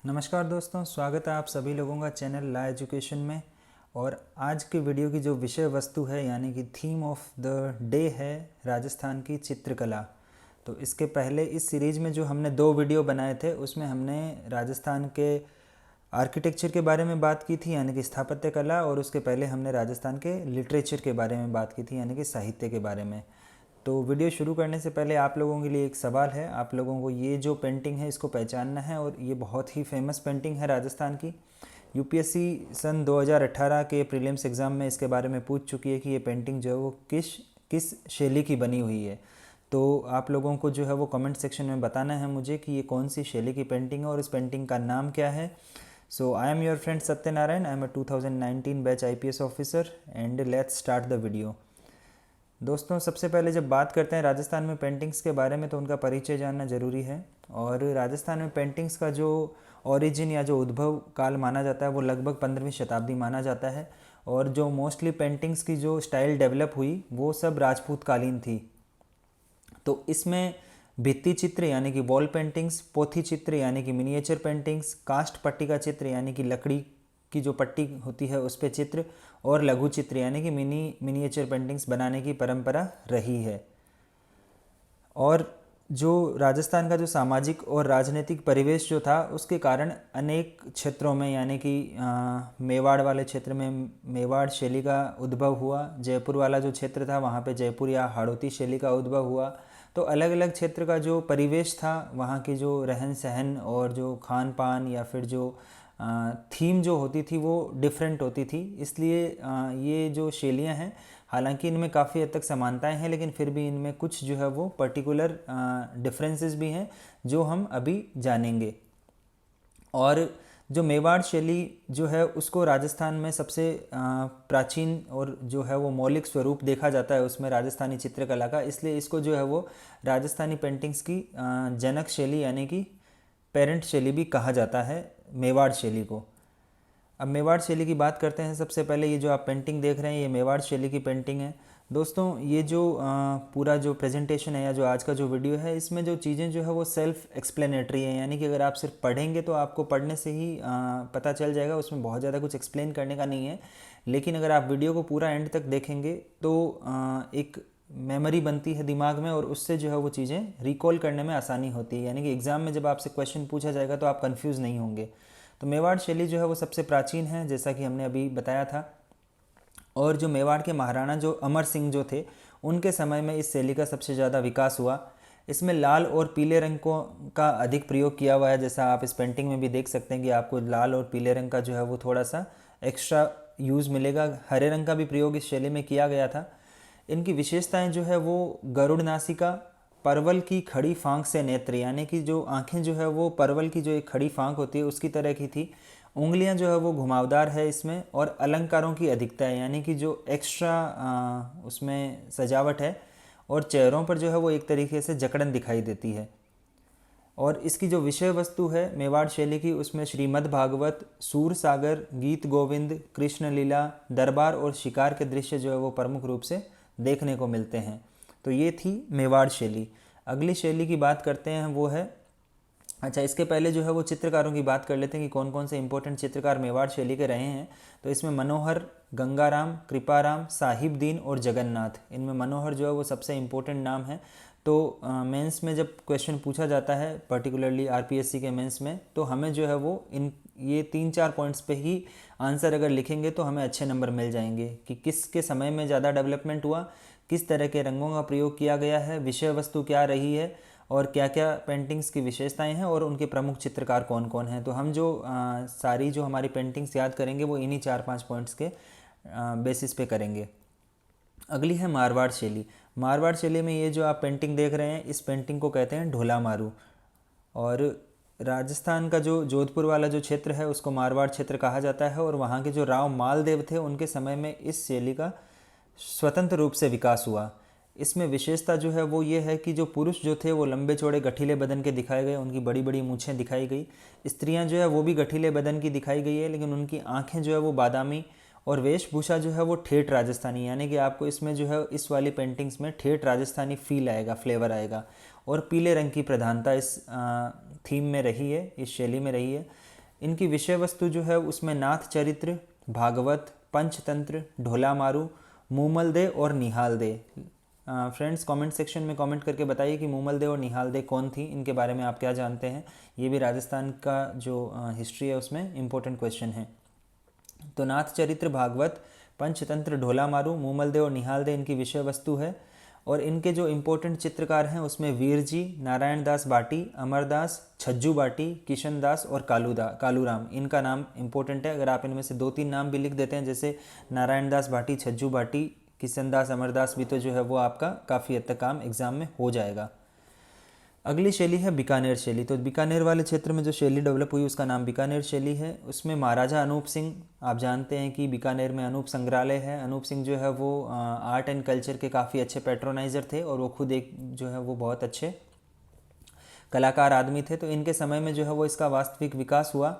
नमस्कार दोस्तों, स्वागत है आप सभी लोगों का चैनल ला एजुकेशन में। और आज की वीडियो की जो विषय वस्तु है यानी कि थीम ऑफ द डे है राजस्थान की चित्रकला। तो इसके पहले इस सीरीज़ में जो हमने 2 वीडियो बनाए थे उसमें हमने राजस्थान के आर्किटेक्चर के बारे में बात की थी यानी कि स्थापत्य कला, और उसके पहले हमने राजस्थान के लिटरेचर के बारे में बात की थी यानी कि साहित्य के बारे में। तो वीडियो शुरू करने से पहले आप लोगों के लिए एक सवाल है। आप लोगों को ये जो पेंटिंग है इसको पहचानना है, और ये बहुत ही फेमस पेंटिंग है राजस्थान की। यूपीएससी सन 2018 के प्रीलिम्स एग्ज़ाम में इसके बारे में पूछ चुकी है कि ये पेंटिंग जो है वो किस किस शैली की बनी हुई है। तो आप लोगों को जो है वो कमेंट सेक्शन में बताना है मुझे कि ये कौन सी शैली की पेंटिंग है और इस पेंटिंग का नाम क्या है। So I am your friend Satyanarayan, I am a 2019 batch IPS officer and let's start the video. दोस्तों, सबसे पहले जब बात करते हैं राजस्थान में पेंटिंग्स के बारे में तो उनका परिचय जानना ज़रूरी है। और राजस्थान में पेंटिंग्स का जो ओरिजिन या जो उद्भव काल माना जाता है वो लगभग 15वीं शताब्दी माना जाता है। और जो मोस्टली पेंटिंग्स की जो स्टाइल डेवलप हुई वो सब राजपूत कालीन थी। तो इसमें भित्ति चित्र यानी कि वॉल पेंटिंग्स, पोथी चित्र यानी कि मिनिएचर पेंटिंग्स, कास्ट पट्टी का चित्र यानी कि लकड़ी की जो पट्टी होती है उस पे चित्र, और लघु चित्र यानी कि मिनिएचर पेंटिंग्स बनाने की परंपरा रही है। और जो राजस्थान का जो सामाजिक और राजनीतिक परिवेश जो था उसके कारण अनेक क्षेत्रों में यानी कि मेवाड़ वाले क्षेत्र में मेवाड़ शैली का उद्भव हुआ, जयपुर वाला जो क्षेत्र था वहाँ पे जयपुर या हाड़ौती शैली का उद्भव हुआ। तो अलग अलग क्षेत्र का जो परिवेश था, वहाँ की जो रहन सहन और जो खान पान या फिर जो थीम जो होती थी वो डिफरेंट होती थी। इसलिए ये जो शैलियाँ हैं, हालांकि इनमें काफ़ी हद तक समानताएं हैं लेकिन फिर भी इनमें कुछ जो है वो पर्टिकुलर डिफरेंसेस भी हैं जो हम अभी जानेंगे। और जो मेवाड़ शैली जो है उसको राजस्थान में सबसे प्राचीन और जो है वो मौलिक स्वरूप देखा जाता है उसमें राजस्थानी चित्रकला का, इसलिए इसको जो है वो राजस्थानी पेंटिंग्स की जनक शैली यानी कि पेरेंट शैली भी कहा जाता है मेवाड़ शैली को। अब मेवाड़ शैली की बात करते हैं। सबसे पहले ये जो आप पेंटिंग देख रहे हैं ये मेवाड़ शैली की पेंटिंग है। दोस्तों, ये जो पूरा जो प्रेजेंटेशन है या जो आज का जो वीडियो है इसमें जो चीज़ें जो है वो सेल्फ एक्सप्लेनेटरी है, यानी कि अगर आप सिर्फ पढ़ेंगे तो आपको पढ़ने से ही पता चल जाएगा, उसमें बहुत ज़्यादा कुछ एक्सप्लेन करने का नहीं है। लेकिन अगर आप वीडियो को पूरा एंड तक देखेंगे तो एक मेमोरी बनती है दिमाग में और उससे जो है वो चीज़ें रिकॉल करने में आसानी होती है, यानी कि एग्ज़ाम में जब आपसे क्वेश्चन पूछा जाएगा तो आप कंफ्यूज नहीं होंगे। तो मेवाड़ शैली जो है वो सबसे प्राचीन है जैसा कि हमने अभी बताया था। और जो मेवाड़ के महाराणा जो अमर सिंह जो थे उनके समय में इस शैली का सबसे ज़्यादा विकास हुआ। इसमें लाल और पीले रंग को का अधिक प्रयोग किया हुआ है, जैसा आप इस पेंटिंग में भी देख सकते हैं कि आपको लाल और पीले रंग का जो है वो थोड़ा सा एक्स्ट्रा यूज़ मिलेगा। हरे रंग का भी प्रयोग इस शैली में किया गया था। इनकी विशेषताएं जो है वो गरुड़ नासिका, परवल की खड़ी फांक से नेत्र, यानी कि जो आंखें जो है वो परवल की जो एक खड़ी फांक होती है उसकी तरह की थी। उंगलियां जो है वो घुमावदार है इसमें, और अलंकारों की अधिकता है यानी कि जो एक्स्ट्रा उसमें सजावट है, और चेहरों पर जो है वो एक तरीके से जकड़न दिखाई देती है। और इसकी जो विषय वस्तु है मेवाड़ शैली की उसमें श्रीमद् भागवत, सूर सागर, गीत गोविंद, कृष्ण लीला, दरबार और शिकार के दृश्य जो है वो प्रमुख रूप से देखने को मिलते हैं। तो ये थी मेवाड़ शैली। अगली शैली की बात करते हैं वो है, अच्छा इसके पहले जो है वो चित्रकारों की बात कर लेते हैं कि कौन कौन से इंपॉर्टेंट चित्रकार मेवाड़ शैली के रहे हैं। तो इसमें मनोहर, गंगाराम, कृपाराम, साहिब दीन और जगन्नाथ, इनमें मनोहर जो है वो सबसे इम्पोर्टेंट नाम है। तो मेंस में जब क्वेश्चन पूछा जाता है पर्टिकुलरली आरपीएससी के मेंस में, तो हमें जो है वो इन ये 3-4 पॉइंट्स पे ही आंसर अगर लिखेंगे तो हमें अच्छे नंबर मिल जाएंगे कि किसके समय में ज़्यादा डेवलपमेंट हुआ, किस तरह के रंगों का प्रयोग किया गया है, विषय वस्तु क्या रही है, और क्या क्या पेंटिंग्स की विशेषताएं हैं, और उनके प्रमुख चित्रकार कौन कौन हैं। तो हम जो सारी जो हमारी पेंटिंग्स याद करेंगे वो इन्हीं 4-5 पॉइंट्स के बेसिस पे करेंगे। अगली है मारवाड़ शैली। मारवाड़ शैली में ये जो आप पेंटिंग देख रहे हैं इस पेंटिंग को कहते हैं ढोला मारू। और राजस्थान का जो जोधपुर वाला जो क्षेत्र है उसको मारवाड़ क्षेत्र कहा जाता है, और वहाँ के जो राव मालदेव थे उनके समय में इस शैली का स्वतंत्र रूप से विकास हुआ। इसमें विशेषता जो है वो ये है कि जो पुरुष जो थे वो लंबे चौड़े गठीले बदन के दिखाए गए, उनकी बड़ी बड़ी मूछें दिखाई गई। स्त्रियां जो है वो भी गठीले बदन की दिखाई गई है लेकिन उनकी आंखें जो है वो बादामी, और वेशभूषा जो है वो ठेठ राजस्थानी, यानी कि आपको इसमें जो है इस वाली पेंटिंग्स में ठेठ राजस्थानी फील आएगा, फ्लेवर आएगा। और पीले रंग की प्रधानता इस थीम में रही है, इस शैली में रही है। इनकी विषय वस्तु जो है उसमें नाथ चरित्र, भागवत, पंचतंत्र, ढोला मारू, मूमल दे और निहाल दे। फ्रेंड्स कमेंट सेक्शन में कमेंट करके बताइए कि मूमल दे और निहाल दे कौन थी, इनके बारे में आप क्या जानते हैं। ये भी राजस्थान का जो हिस्ट्री है उसमें इम्पोर्टेंट क्वेश्चन है। तो नाथ चरित्र, भागवत, पंचतंत्र, ढोला मारू, मूमल दे और निहाल दे इनकी विषय वस्तु है। और इनके जो इम्पोर्टेंट चित्रकार हैं उसमें वीर जी, नारायण दास बाटी, अमरदास, छज्जू बाटी, किशन दास और कालूराम, इनका नाम इम्पोर्टेंट है। अगर आप इनमें से 2-3 नाम भी लिख देते हैं, जैसे नारायण दास बाटी, छज्जू बाटी, किशन दास, अमरदास भी, तो जो है वो आपका काफ़ी हद तक काम एग्जाम में हो जाएगा। अगली शैली है बीकानेर शैली। तो बीकानेर वाले क्षेत्र में जो शैली डेवलप हुई उसका नाम बीकानेर शैली है। उसमें महाराजा अनूप सिंह, आप जानते हैं कि बीकानेर में अनूप संग्रहालय है। अनूप सिंह जो है वो आर्ट एंड कल्चर के काफ़ी अच्छे पैट्रोनाइज़र थे और वो खुद एक जो है वो बहुत अच्छे कलाकार आदमी थे। तो इनके समय में जो है वो इसका वास्तविक विकास हुआ।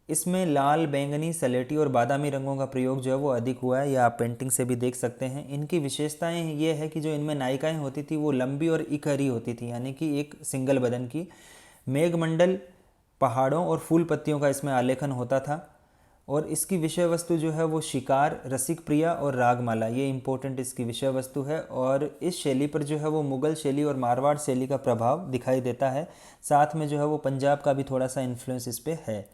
इसमें लाल, बैंगनी, सलेटी और बादामी रंगों का प्रयोग जो है वो अधिक हुआ है, या आप पेंटिंग से भी देख सकते हैं। इनकी विशेषताएं ये है कि जो इनमें नायिकाएं होती थी वो लंबी और इकहरी होती थी, यानी कि एक सिंगल बदन की। मेघमंडल, पहाड़ों और फूल पत्तियों का इसमें आलेखन होता था। और इसकी विषय वस्तु जो है वो शिकार, रसिक प्रिया और रागमाला, ये इंपॉर्टेंट इसकी विषय वस्तु है। और इस शैली पर जो है वो मुगल शैली और मारवाड़ शैली का प्रभाव दिखाई देता है। साथ में जो है वो पंजाब का भी थोड़ा सा इन्फ्लुएंस इस पर है।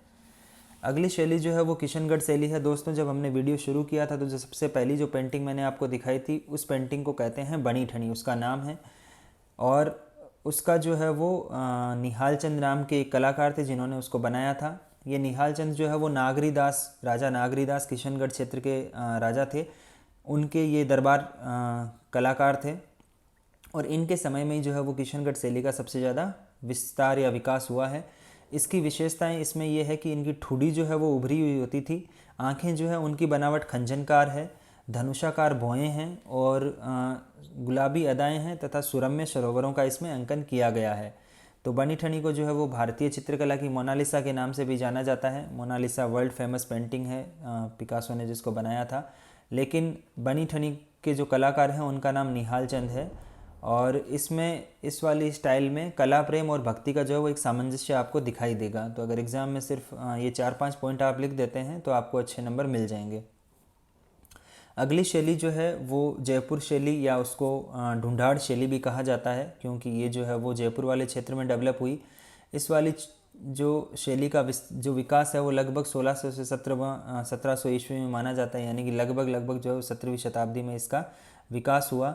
अगली शैली जो है वो किशनगढ़ शैली है। दोस्तों जब हमने वीडियो शुरू किया था तो जो सबसे पहली जो पेंटिंग मैंने आपको दिखाई थी उस पेंटिंग को कहते हैं बनी ठनी, उसका नाम है। और उसका जो है वो निहाल चंद नाम के एक कलाकार थे जिन्होंने उसको बनाया था। ये निहाल चंद जो है वो नागरीदास, राजा नागरीदास किशनगढ़ क्षेत्र के राजा थे, उनके ये दरबार कलाकार थे। और इनके समय में ही जो है वो किशनगढ़ शैली का सबसे ज़्यादा विस्तार या विकास हुआ है। इसकी विशेषताएं इसमें यह है कि इनकी ठुडी जो है वो उभरी हुई होती थी, आंखें जो है उनकी बनावट खंजनकार है, धनुषाकार भौहें हैं और गुलाबी अदाएं हैं तथा सुरम्य सरोवरों का इसमें अंकन किया गया है। तो बनी ठनी को जो है वो भारतीय चित्रकला की मोनालिसा के नाम से भी जाना जाता है। मोनालिसा वर्ल्ड फेमस पेंटिंग है, पिकासो ने जिसको बनाया था। लेकिन बनी ठनी के जो कलाकार हैं उनका नाम निहाल चंद है। और इसमें इस वाली स्टाइल में कला, प्रेम और भक्ति का जो है वो एक सामंजस्य आपको दिखाई देगा। तो अगर एग्ज़ाम में सिर्फ ये 4-5 पॉइंट आप लिख देते हैं तो आपको अच्छे नंबर मिल जाएंगे। अगली शैली जो है वो जयपुर शैली, या उसको ढूंढाड़ शैली भी कहा जाता है, क्योंकि ये जो है वो जयपुर वाले क्षेत्र में डेवलप हुई। इस वाली जो शैली का जो विकास है वो लगभग 1600 से 1700 ईस्वी में माना जाता है, यानी कि लगभग जो है 17वीं शताब्दी में इसका विकास हुआ।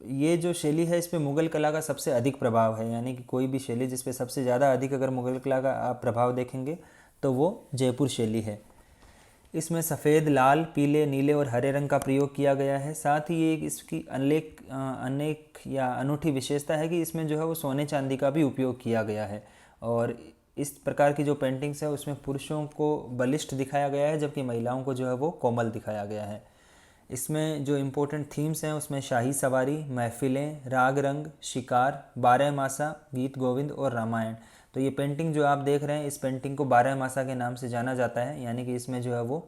ये जो शैली है इस पे मुग़ल कला का सबसे अधिक प्रभाव है, यानी कि कोई भी शैली जिस पे सबसे ज़्यादा अधिक अगर मुग़ल कला का आप प्रभाव देखेंगे तो वो जयपुर शैली है। इसमें सफ़ेद, लाल, पीले, नीले और हरे रंग का प्रयोग किया गया है। साथ ही एक इसकी अनेक या अनूठी विशेषता है कि इसमें जो है वो सोने चांदी का भी उपयोग किया गया है। और इस प्रकार की जो पेंटिंग्स है उसमें पुरुषों को बलिष्ठ दिखाया गया है, जबकि महिलाओं को जो है वो कोमल दिखाया गया है। इसमें जो इम्पोर्टेंट थीम्स हैं उसमें शाही सवारी, महफिलें, राग रंग, शिकार, 12 मासा, गीत गोविंद और रामायण। तो ये पेंटिंग जो आप देख रहे हैं इस पेंटिंग को 12 मासा के नाम से जाना जाता है, यानी कि इसमें जो है वो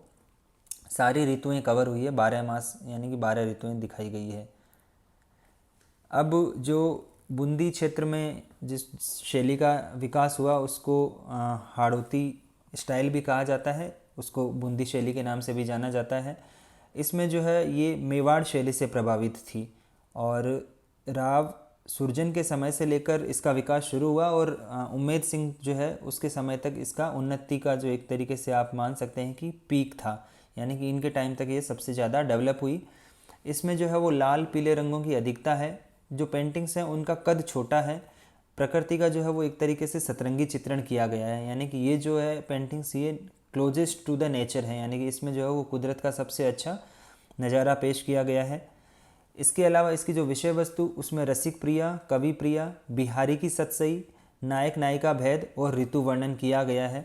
सारी ऋतुएं कवर हुई है। 12 मास यानी कि 12 ऋतुएं दिखाई गई है। अब जो बूंदी क्षेत्र में जिस शैली का विकास हुआ उसको हाड़ौती स्टाइल भी कहा जाता है, उसको बूंदी शैली के नाम से भी जाना जाता है। इसमें जो है ये मेवाड़ शैली से प्रभावित थी और राव सुरजन के समय से लेकर इसका विकास शुरू हुआ और उम्मेद सिंह जो है उसके समय तक इसका उन्नति का जो एक तरीके से आप मान सकते हैं कि पीक था, यानी कि इनके टाइम तक ये सबसे ज़्यादा डेवलप हुई। इसमें जो है वो लाल पीले रंगों की अधिकता है। जो पेंटिंग्स हैं उनका कद छोटा है। प्रकृति का जो है वो एक तरीके से सतरंगी चित्रण किया गया है, यानी कि ये जो है पेंटिंग्स ये क्लोजेस्ट टू द नेचर है, यानी कि इसमें जो है वो कुदरत का सबसे अच्छा नज़ारा पेश किया गया है। इसके अलावा इसकी जो विषय वस्तु उसमें रसिक प्रिया, कवि प्रिया, बिहारी की सतसई, नायक नायिका भेद और ऋतु वर्णन किया गया है।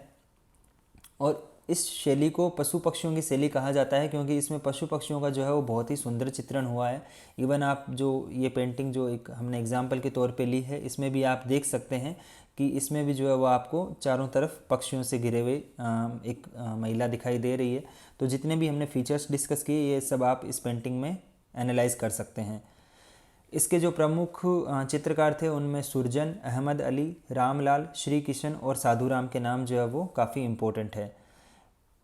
और इस शैली को पशु पक्षियों की शैली कहा जाता है, क्योंकि इसमें पशु पक्षियों का जो है वो बहुत ही सुंदर चित्रण हुआ है। इवन आप जो ये पेंटिंग जो एक हमने एग्जाम्पल के तौर पे ली है इसमें भी आप देख सकते हैं कि इसमें भी जो है वो आपको चारों तरफ पक्षियों से घिरे हुए एक महिला दिखाई दे रही है। तो जितने भी हमने फीचर्स डिस्कस किए ये सब आप इस पेंटिंग में एनालाइज कर सकते हैं। इसके जो प्रमुख चित्रकार थे उनमें सुरजन, अहमद अली, रामलाल, श्री किशन और साधुराम के नाम जो है वो काफ़ी इम्पोर्टेंट है।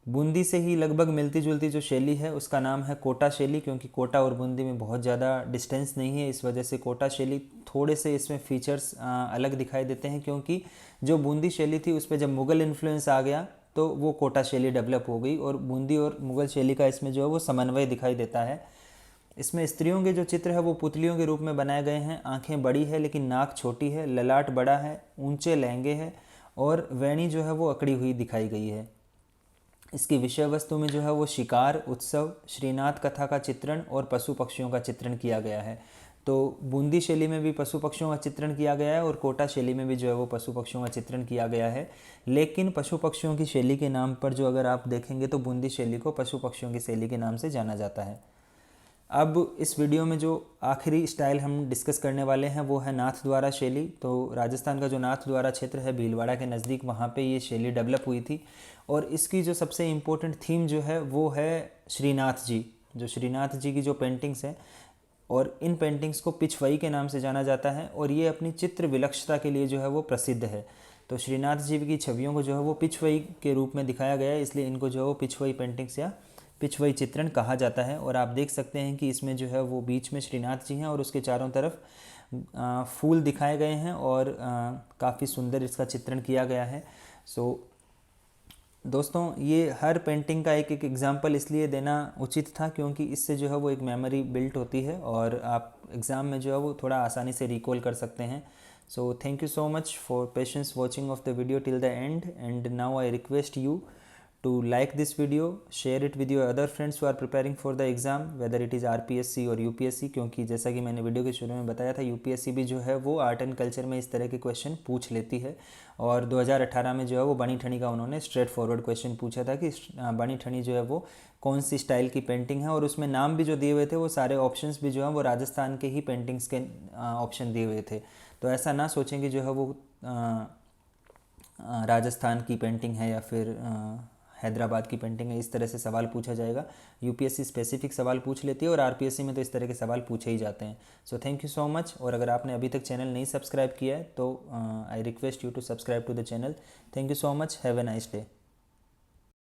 बूंदी से ही लगभग मिलती जुलती जो शैली है उसका नाम है कोटा शैली, क्योंकि कोटा और बूंदी में बहुत ज़्यादा डिस्टेंस नहीं है, इस वजह से कोटा शैली थोड़े से इसमें फीचर्स अलग दिखाई देते हैं। क्योंकि जो बूंदी शैली थी उस पर जब मुग़ल इन्फ्लुएंस आ गया तो वो कोटा शैली डेवलप हो गई, और बूंदी और मुग़ल शैली का इसमें जो है वो समन्वय दिखाई देता है। इसमें स्त्रियों के जो चित्र है वो पुतलियों के रूप में बनाए गए हैं। आंखें बड़ी है लेकिन नाक छोटी है, ललाट बड़ा है, ऊंचे लहंगे हैं और वेणी जो है वो अकड़ी हुई दिखाई गई है। इसकी विषय वस्तु में जो है वो शिकार, उत्सव, श्रीनाथ कथा का चित्रण और पशु पक्षियों का चित्रण किया गया है। तो बूंदी शैली में भी पशु पक्षियों का चित्रण किया गया है और कोटा शैली में भी जो है वो पशु पक्षियों का चित्रण किया गया है। लेकिन पशु पक्षियों की शैली के नाम पर जो अगर आप देखेंगे तो बूंदी शैली को पशु पक्षियों की शैली के नाम से जाना जाता है। अब इस वीडियो में जो आखिरी स्टाइल हम डिस्कस करने वाले हैं वो है नाथ द्वारा शैली। तो राजस्थान का जो नाथ द्वारा क्षेत्र है भीलवाड़ा के नज़दीक, वहाँ पे ये शैली डेवलप हुई थी। और इसकी जो सबसे इम्पोर्टेंट थीम जो है वो है श्रीनाथ जी, जो श्रीनाथ जी की जो पेंटिंग्स हैं, और इन पेंटिंग्स को पिछवई के नाम से जाना जाता है और ये अपनी चित्र विलक्षणता के लिए जो है वो प्रसिद्ध है। तो श्रीनाथ जी की छवियों को जो है वो पिछवई के रूप में दिखाया गया है, इसलिए इनको जो है वो पिछवई पेंटिंग्स या पिछवई चित्रण कहा जाता है। और आप देख सकते हैं कि इसमें जो है वो बीच में श्रीनाथ जी हैं और उसके चारों तरफ फूल दिखाए गए हैं और काफ़ी सुंदर इसका चित्रण किया गया है। दोस्तों, ये हर पेंटिंग का एक एक एग्जाम्पल इसलिए देना उचित था क्योंकि इससे जो है वो एक मेमोरी बिल्ट होती है और आप एग्ज़ाम में जो है वो थोड़ा आसानी से रिकॉल कर सकते हैं। So thank you so much for patience watching of the video till the end, and now I request you to like this video, share it with your other friends who are preparing for the exam, whether it is RPSC और UPSC, क्योंकि जैसा कि मैंने video के शुरू में बताया था UPSC भी जो है वो आर्ट एंड कल्चर में इस तरह के क्वेश्चन पूछ लेती है। और 2018 में जो है वो बनी ठनी का उन्होंने स्ट्रेट फॉरवर्ड क्वेश्चन पूछा था कि बनी ठनी जो है वो कौन सी स्टाइल की पेंटिंग है, और उसमें नाम भी जो दिए हुए थे वो सारे ऑप्शंस भी जो है वो राजस्थान के ही पेंटिंग्स के ऑप्शन दिए हुए थे। तो ऐसा ना सोचें कि जो है वो राजस्थान की पेंटिंग है या फिर हैदराबाद की पेंटिंग है, इस तरह से सवाल पूछा जाएगा। यूपीएससी स्पेसिफिक सवाल पूछ लेती है और आरपीएससी में तो इस तरह के सवाल पूछे ही जाते हैं। So thank you so much. और अगर आपने अभी तक चैनल नहीं सब्सक्राइब किया है तो I request you to subscribe to the channel. Thank you so much. Have a nice day.